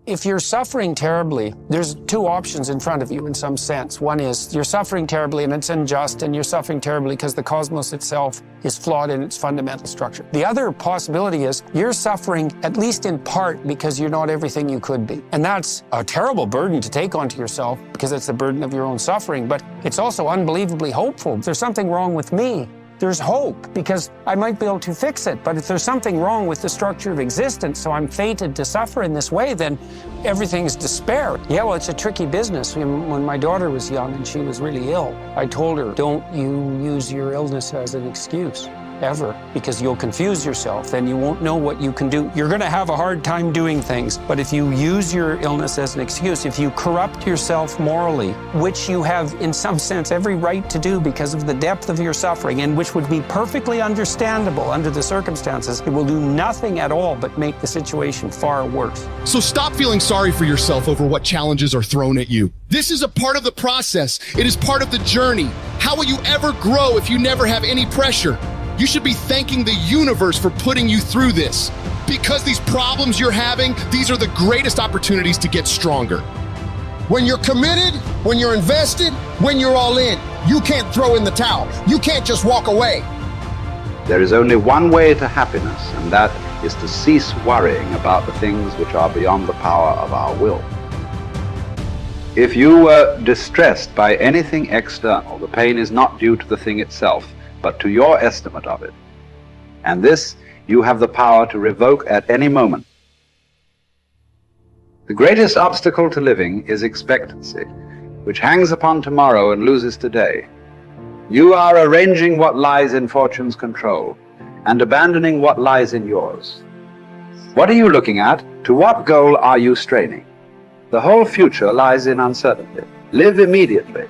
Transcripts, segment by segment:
If you're suffering terribly, there's two options in front of you in some sense. One is you're suffering terribly and it's unjust, and you're suffering terribly because the cosmos itself is flawed in its fundamental structure. The other possibility is you're suffering, at least in part, because you're not everything you could be. And that's a terrible burden to take onto yourself because it's the burden of your own suffering, but it's also unbelievably hopeful. If there's something wrong with me, there's hope, because I might be able to fix it. But if there's something wrong with the structure of existence, so I'm fated to suffer in this way, then everything's despair. Yeah, well, it's a tricky business. When my daughter was young and she was really ill, I told her, don't you use your illness as an excuse, ever, because you'll confuse yourself, then you won't know what you can do. You're gonna have a hard time doing things, but if you use your illness as an excuse, if you corrupt yourself morally, which you have in some sense every right to do because of the depth of your suffering, and which would be perfectly understandable under the circumstances, it will do nothing at all but make the situation far worse. So stop feeling sorry for yourself over what challenges are thrown at you. This is a part of the process. It is part of the journey. How will you ever grow if you never have any pressure? You should be thanking the universe for putting you through this. Because these problems you're having, these are the greatest opportunities to get stronger. When you're committed, when you're invested, when you're all in, you can't throw in the towel. You can't just walk away. There is only one way to happiness, and that is to cease worrying about the things which are beyond the power of our will. If you were distressed by anything external, the pain is not due to the thing itself, but to your estimate of it. And this you have the power to revoke at any moment. The greatest obstacle to living is expectancy, which hangs upon tomorrow and loses today. You are arranging what lies in fortune's control and abandoning what lies in yours. What are you looking at? To what goal are you straining? The whole future lies in uncertainty. Live immediately.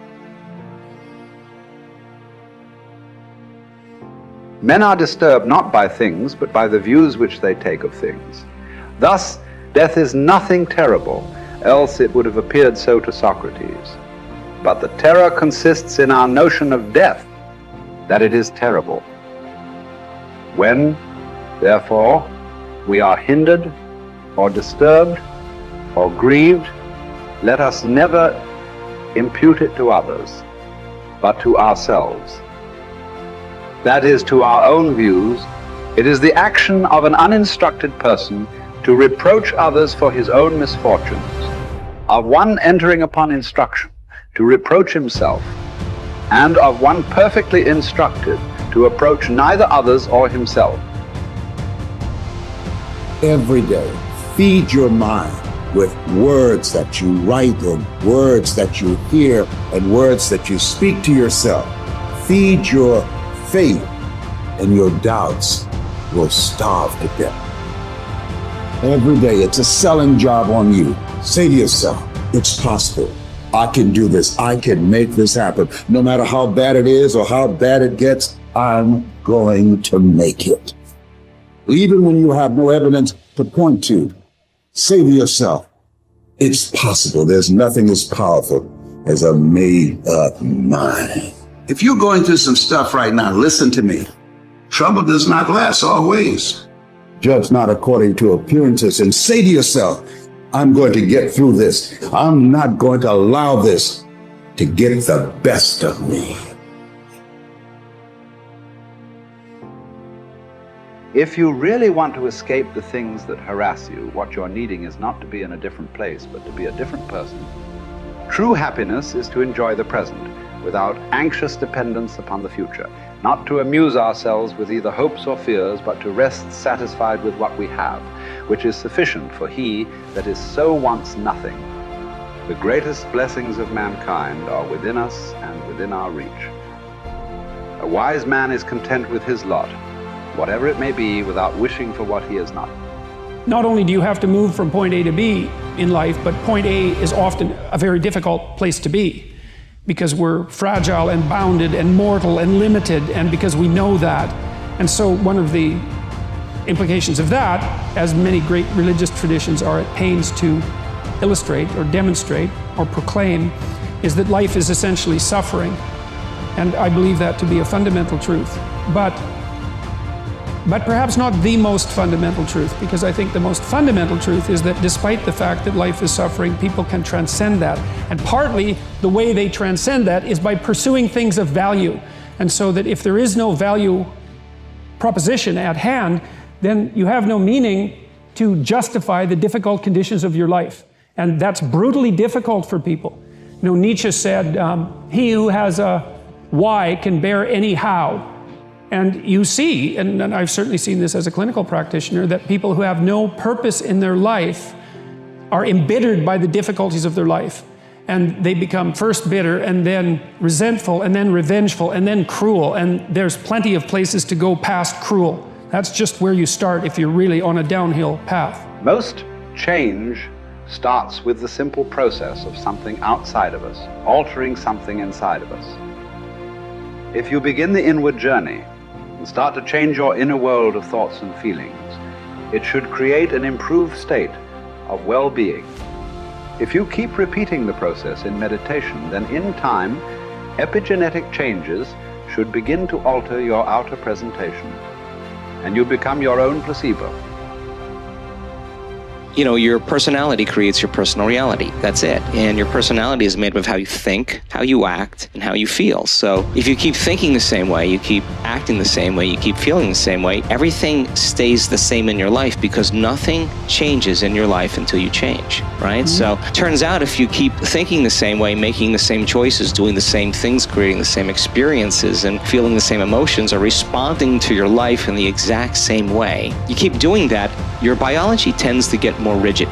Men are disturbed not by things, but by the views which they take of things. Thus, death is nothing terrible, else it would have appeared so to Socrates. But the terror consists in our notion of death, that it is terrible. When, therefore, we are hindered, or disturbed, or grieved, let us never impute it to others, but to ourselves. That is, to our own views. It is the action of an uninstructed person to reproach others for his own misfortunes, of one entering upon instruction to reproach himself, and of one perfectly instructed to approach neither others or himself. Every day, feed your mind with words that you write and words that you hear and words that you speak to yourself. Feed your faith, and your doubts will starve to death. Every day, it's a selling job on you. Say to yourself, it's possible. I can do this. I can make this happen. No matter how bad it is or how bad it gets, I'm going to make it. Even when you have no evidence to point to, say to yourself, it's possible. There's nothing as powerful as a made-up mind. If you're going through some stuff right now, listen to me. Trouble does not last always. Judge not according to appearances, and say to yourself, I'm going to get through this. I'm not going to allow this to get the best of me. If you really want to escape the things that harass you, what you're needing is not to be in a different place, but to be a different person. True happiness is to enjoy the present, without anxious dependence upon the future, not to amuse ourselves with either hopes or fears, but to rest satisfied with what we have, which is sufficient for he that is so wants nothing. The greatest blessings of mankind are within us and within our reach. A wise man is content with his lot, whatever it may be, without wishing for what he is not. Not only do you have to move from point A to B in life, but point A is often a very difficult place to be, because we're fragile and bounded and mortal and limited, and because we know that. And so one of the implications of that, as many great religious traditions are at pains to illustrate or demonstrate or proclaim, is that life is essentially suffering. And I believe that to be a fundamental truth. But but perhaps not the most fundamental truth, because I think the most fundamental truth is that despite the fact that life is suffering, people can transcend that. And partly the way they transcend that is by pursuing things of value. And so that if there is no value proposition at hand, then you have no meaning to justify the difficult conditions of your life. And that's brutally difficult for people. You know, Nietzsche said, he who has a why can bear any how. And you see, and I've certainly seen this as a clinical practitioner, that people who have no purpose in their life are embittered by the difficulties of their life. And they become first bitter, and then resentful, and then revengeful, and then cruel. And there's plenty of places to go past cruel. That's just where you start if you're really on a downhill path. Most change starts with the simple process of something outside of us, altering something inside of us. If you begin the inward journey and start to change your inner world of thoughts and feelings, it should create an improved state of well-being. If you keep repeating the process in meditation, then in time, epigenetic changes should begin to alter your outer presentation, and you become your own placebo. You know, your personality creates your personal reality. That's it. And your personality is made up of how you think, how you act, and how you feel. So if you keep thinking the same way, you keep acting the same way, you keep feeling the same way, everything stays the same in your life because nothing changes in your life until you change, right? Mm-hmm. So it turns out if you keep thinking the same way, making the same choices, doing the same things, creating the same experiences, and feeling the same emotions, or responding to your life in the exact same way, you keep doing that, your biology tends to get more rigid.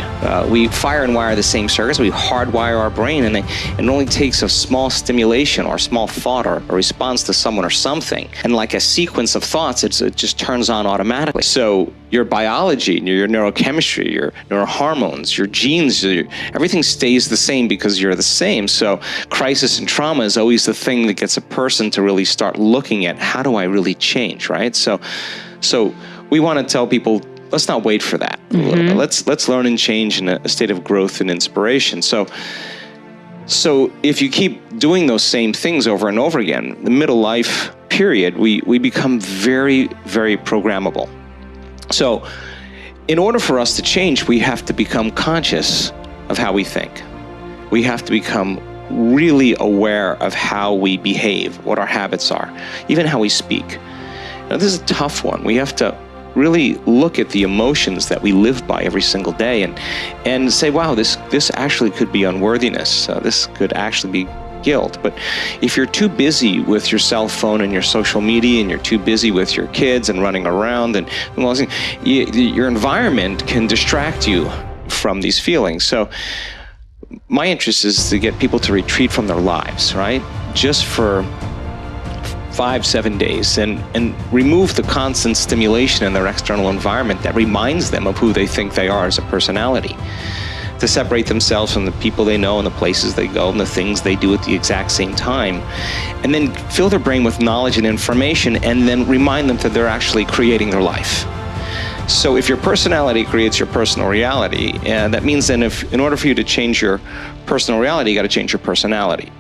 We fire and wire the same circuits, we hardwire our brain, and it only takes a small stimulation or a small thought or a response to someone or something, and like a sequence of thoughts, it just turns on automatically. So your biology, your neurochemistry, your neurohormones, your genes, everything stays the same because you're the same. So crisis and trauma is always the thing that gets a person to really start looking at, how do I really change, right? So we want to tell people, let's not wait for that. Mm-hmm. Let's learn and change in a state of growth and inspiration. So if you keep doing those same things over and over again, the middle life period, we become very, very programmable. So in order for us to change, we have to become conscious of how we think. We have to become really aware of how we behave, what our habits are, even how we speak. Now, this is a tough one. We have to really look at the emotions that we live by every single day and say, wow, this actually could be unworthiness. This could actually be guilt. But if you're too busy with your cell phone and your social media, and you're too busy with your kids and running around, and your environment can distract you from these feelings. So my interest is to get people to retreat from their lives, right? Just for 5-7 days and remove the constant stimulation in their external environment that reminds them of who they think they are as a personality, to separate themselves from the people they know and the places they go and the things they do at the exact same time, and then fill their brain with knowledge and information, and then remind them that they're actually creating their life. So if your personality creates your personal reality, that means then in order for you to change your personal reality, you got to change your personality.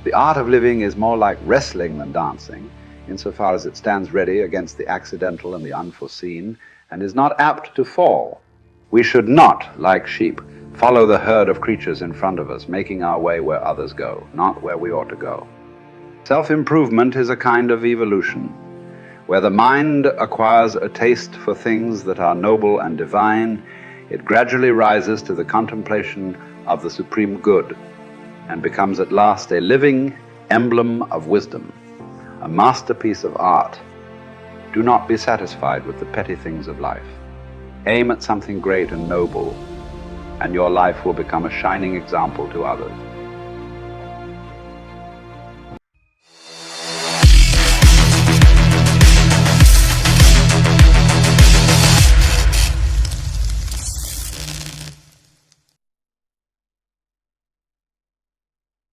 The art of living is more like wrestling than dancing, insofar as it stands ready against the accidental and the unforeseen, and is not apt to fall. We should not, like sheep, follow the herd of creatures in front of us, making our way where others go, not where we ought to go. Self-improvement is a kind of evolution, where the mind acquires a taste for things that are noble and divine. It gradually rises to the contemplation of the supreme good, and becomes at last a living emblem of wisdom, a masterpiece of art. Do not be satisfied with the petty things of life. Aim at something great and noble, and your life will become a shining example to others.